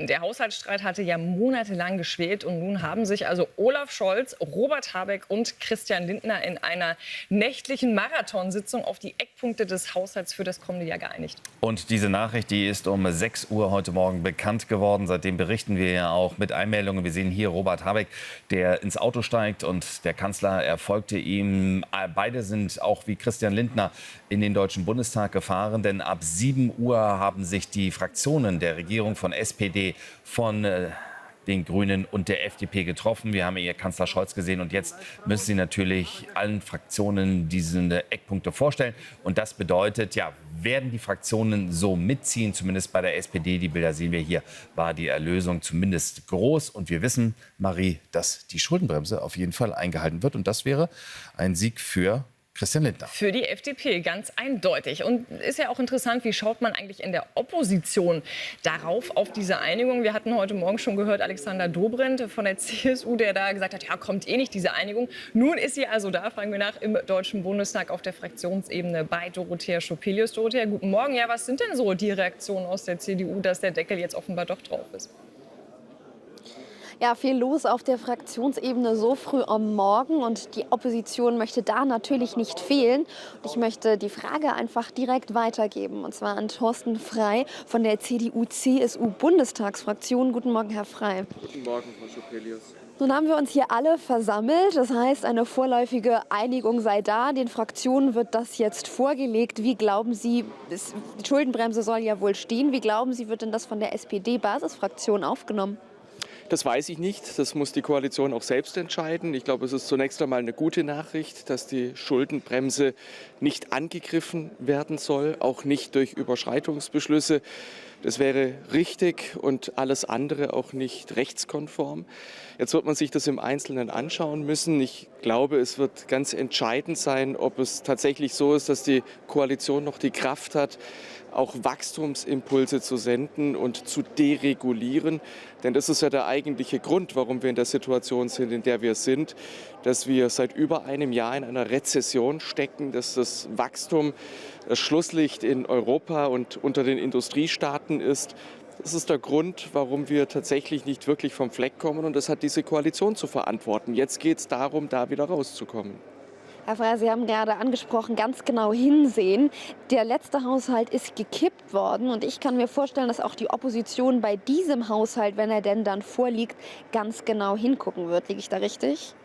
Der Haushaltsstreit hatte ja monatelang geschwelt und nun haben sich also Olaf Scholz, Robert Habeck und Christian Lindner in einer nächtlichen Marathonsitzung auf die Eckpunkte des Haushalts für das kommende Jahr geeinigt. Und diese Nachricht, die ist um 6 Uhr heute Morgen bekannt geworden. Seitdem berichten wir ja auch mit Einmeldungen. Wir sehen hier Robert Habeck, der ins Auto steigt und der Kanzler folgte ihm. Beide sind auch wie Christian Lindner in den Deutschen Bundestag gefahren, denn ab 7 Uhr haben sich die Fraktionen der Regierung von SPD, von den Grünen und der FDP getroffen. Wir haben hier Kanzler Scholz gesehen und jetzt müssen sie natürlich allen Fraktionen diese Eckpunkte vorstellen. Und das bedeutet, ja, werden die Fraktionen so mitziehen, zumindest bei der SPD, die Bilder sehen wir hier, war die Erlösung zumindest groß. Und wir wissen, Marie, dass die Schuldenbremse auf jeden Fall eingehalten wird. Und das wäre ein Sieg für Christian Lindner. Für die FDP ganz eindeutig. Und ist ja auch interessant, wie schaut man eigentlich in der Opposition darauf, auf diese Einigung? Wir hatten heute Morgen schon gehört, Alexander Dobrindt von der CSU, der da gesagt hat, ja, kommt eh nicht diese Einigung. Nun ist sie also da, fragen wir nach, im Deutschen Bundestag auf der Fraktionsebene bei Dorothea Schopelius. Dorothea, guten Morgen. Ja, was sind denn so die Reaktionen aus der CDU, dass der Deckel jetzt offenbar doch drauf ist? Ja, viel los auf der Fraktionsebene so früh am Morgen und die Opposition möchte da natürlich nicht fehlen. Und ich möchte die Frage einfach direkt weitergeben, und zwar an Thorsten Frey von der CDU-CSU-Bundestagsfraktion. Guten Morgen, Herr Frey. Guten Morgen, Frau Schopelius. Nun haben wir uns hier alle versammelt. Das heißt, eine vorläufige Einigung sei da. Den Fraktionen wird das jetzt vorgelegt. Wie glauben Sie, die Schuldenbremse soll ja wohl stehen. Wie glauben Sie, wird denn das von der SPD-Basisfraktion aufgenommen? Das weiß ich nicht. Das muss die Koalition auch selbst entscheiden. Ich glaube, es ist zunächst einmal eine gute Nachricht, dass die Schuldenbremse nicht angegriffen werden soll, auch nicht durch Überschreitungsbeschlüsse. Das wäre richtig und alles andere auch nicht rechtskonform. Jetzt wird man sich das im Einzelnen anschauen müssen. Ich glaube, es wird ganz entscheidend sein, ob es tatsächlich so ist, dass die Koalition noch die Kraft hat, auch Wachstumsimpulse zu senden und zu deregulieren. Denn das ist ja der eigentliche Grund, warum wir in der Situation sind, in der wir sind, dass wir seit über einem Jahr in einer Rezession stecken, dass das Wachstum das Schlusslicht in Europa und unter den Industriestaaten ist. Das ist der Grund, warum wir tatsächlich nicht wirklich vom Fleck kommen, und das hat diese Koalition zu verantworten. Jetzt geht es darum, da wieder rauszukommen. Herr Frey, Sie haben gerade angesprochen, ganz genau hinsehen. Der letzte Haushalt ist gekippt worden und ich kann mir vorstellen, dass auch die Opposition bei diesem Haushalt, wenn er denn dann vorliegt, ganz genau hingucken wird. Liege ich da richtig?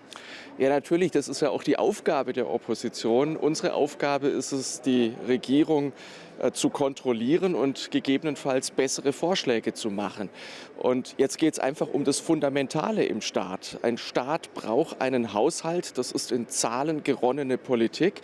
Ja, natürlich, das ist ja auch die Aufgabe der Opposition. Unsere Aufgabe ist es, die Regierung zu kontrollieren und gegebenenfalls bessere Vorschläge zu machen. Und jetzt geht es einfach um das Fundamentale im Staat. Ein Staat braucht einen Haushalt, das ist in Zahlen geronnene Politik.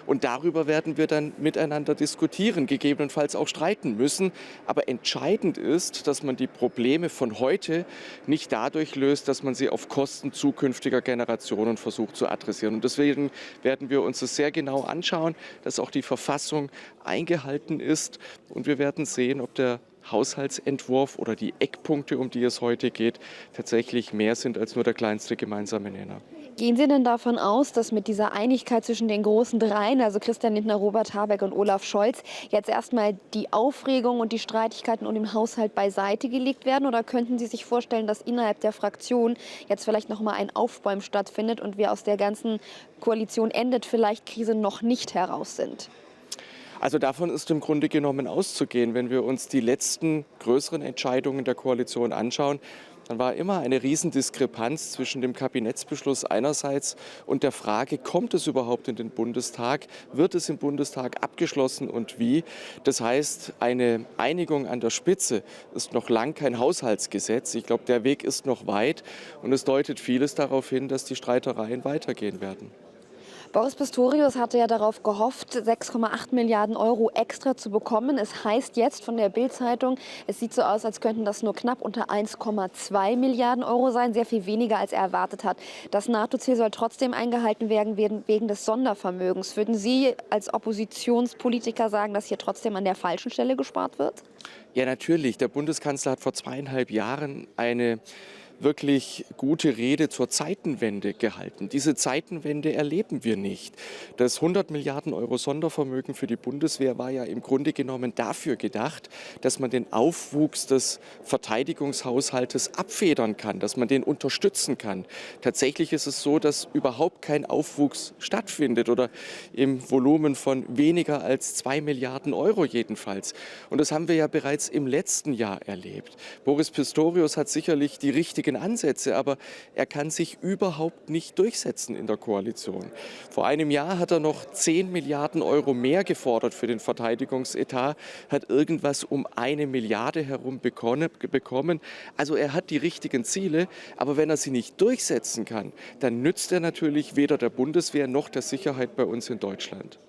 Und darüber werden wir dann miteinander diskutieren, gegebenenfalls auch streiten müssen. Aber entscheidend ist, dass man die Probleme von heute nicht dadurch löst, dass man sie auf Kosten zukünftiger Generationen versucht zu adressieren. Und deswegen werden wir uns das sehr genau anschauen, dass auch die Verfassung eingehalten ist. Und wir werden sehen, ob der Haushaltsentwurf oder die Eckpunkte, um die es heute geht, tatsächlich mehr sind als nur der kleinste gemeinsame Nenner. Gehen Sie denn davon aus, dass mit dieser Einigkeit zwischen den großen Dreien, also Christian Lindner, Robert Habeck und Olaf Scholz, jetzt erstmal die Aufregung und die Streitigkeiten um den Haushalt beiseite gelegt werden? Oder könnten Sie sich vorstellen, dass innerhalb der Fraktion jetzt vielleicht noch mal ein Aufbäumen stattfindet und wir aus der ganzen Koalition endet vielleicht Krise noch nicht heraus sind? Also davon ist im Grunde genommen auszugehen. Wenn wir uns die letzten größeren Entscheidungen der Koalition anschauen, dann war immer eine Riesendiskrepanz zwischen dem Kabinettsbeschluss einerseits und der Frage, kommt es überhaupt in den Bundestag, wird es im Bundestag abgeschlossen und wie. Das heißt, eine Einigung an der Spitze ist noch lang kein Haushaltsgesetz. Ich glaube, der Weg ist noch weit und es deutet vieles darauf hin, dass die Streitereien weitergehen werden. Boris Pistorius hatte ja darauf gehofft, 6,8 Milliarden Euro extra zu bekommen. Es heißt jetzt von der Bild-Zeitung, es sieht so aus, als könnten das nur knapp unter 1,2 Milliarden Euro sein, sehr viel weniger, als er erwartet hat. Das NATO-Ziel soll trotzdem eingehalten werden wegen des Sondervermögens. Würden Sie als Oppositionspolitiker sagen, dass hier trotzdem an der falschen Stelle gespart wird? Ja, natürlich. Der Bundeskanzler hat vor 2,5 Jahren eine wirklich gute Rede zur Zeitenwende gehalten. Diese Zeitenwende erleben wir nicht. Das 100 Milliarden Euro Sondervermögen für die Bundeswehr war ja im Grunde genommen dafür gedacht, dass man den Aufwuchs des Verteidigungshaushaltes abfedern kann, dass man den unterstützen kann. Tatsächlich ist es so, dass überhaupt kein Aufwuchs stattfindet oder im Volumen von weniger als 2 Milliarden Euro jedenfalls. Und das haben wir ja bereits im letzten Jahr erlebt. Boris Pistorius hat sicherlich die richtigen Ansätze, aber er kann sich überhaupt nicht durchsetzen in der Koalition. Vor einem Jahr hat er noch 10 Milliarden Euro mehr gefordert für den Verteidigungsetat, hat irgendwas um 1 Milliarde herum bekommen. Also er hat die richtigen Ziele, aber wenn er sie nicht durchsetzen kann, dann nützt er natürlich weder der Bundeswehr noch der Sicherheit bei uns in Deutschland.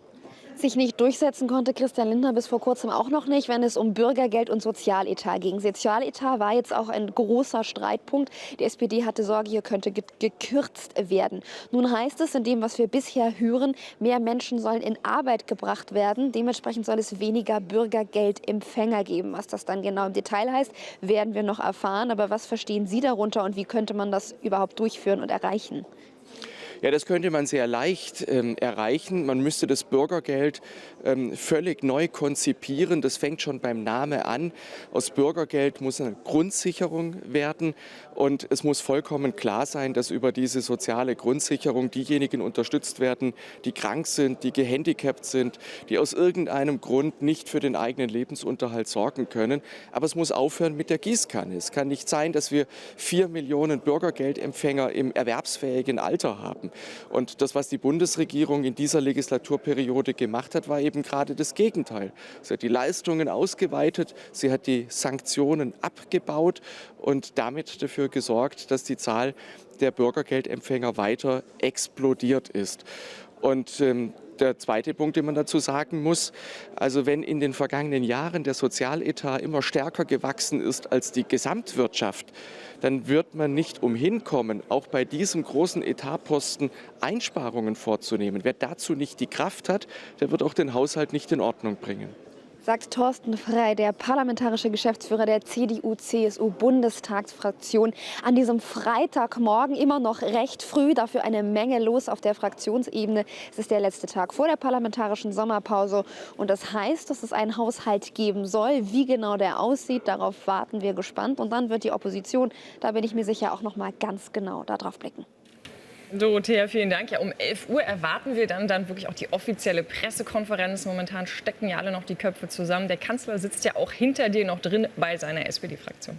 Sich nicht durchsetzen konnte Christian Lindner bis vor kurzem auch noch nicht, wenn es um Bürgergeld und Sozialetat ging. Sozialetat war jetzt auch ein großer Streitpunkt. Die SPD hatte Sorge, hier könnte gekürzt werden. Nun heißt es in dem, was wir bisher hören, mehr Menschen sollen in Arbeit gebracht werden. Dementsprechend soll es weniger Bürgergeldempfänger geben. Was das dann genau im Detail heißt, werden wir noch erfahren. Aber was verstehen Sie darunter und wie könnte man das überhaupt durchführen und erreichen? Ja, das könnte man sehr leicht erreichen. Man müsste das Bürgergeld völlig neu konzipieren. Das fängt schon beim Namen an. Aus Bürgergeld muss eine Grundsicherung werden. Und es muss vollkommen klar sein, dass über diese soziale Grundsicherung diejenigen unterstützt werden, die krank sind, die gehandicapt sind, die aus irgendeinem Grund nicht für den eigenen Lebensunterhalt sorgen können. Aber es muss aufhören mit der Gießkanne. Es kann nicht sein, dass wir 4 Millionen Bürgergeldempfänger im erwerbsfähigen Alter haben. Und das, was die Bundesregierung in dieser Legislaturperiode gemacht hat, war eben gerade das Gegenteil. Sie hat die Leistungen ausgeweitet, sie hat die Sanktionen abgebaut und damit dafür gesorgt, dass die Zahl der Bürgergeldempfänger weiter explodiert ist. Und der zweite Punkt, den man dazu sagen muss, also wenn in den vergangenen Jahren der Sozialetat immer stärker gewachsen ist als die Gesamtwirtschaft, dann wird man nicht umhin kommen, auch bei diesem großen Etatposten Einsparungen vorzunehmen. Wer dazu nicht die Kraft hat, der wird auch den Haushalt nicht in Ordnung bringen. Sagt Thorsten Frey, der parlamentarische Geschäftsführer der CDU-CSU-Bundestagsfraktion. An diesem Freitagmorgen immer noch recht früh, dafür eine Menge los auf der Fraktionsebene. Es ist der letzte Tag vor der parlamentarischen Sommerpause und das heißt, dass es einen Haushalt geben soll. Wie genau der aussieht, darauf warten wir gespannt. Und dann wird die Opposition, da bin ich mir sicher, auch noch mal ganz genau darauf blicken. Dorothea, vielen Dank. Ja, um 11 Uhr erwarten wir dann wirklich auch die offizielle Pressekonferenz. Momentan stecken ja alle noch die Köpfe zusammen. Der Kanzler sitzt ja auch hinter dir noch drin bei seiner SPD-Fraktion.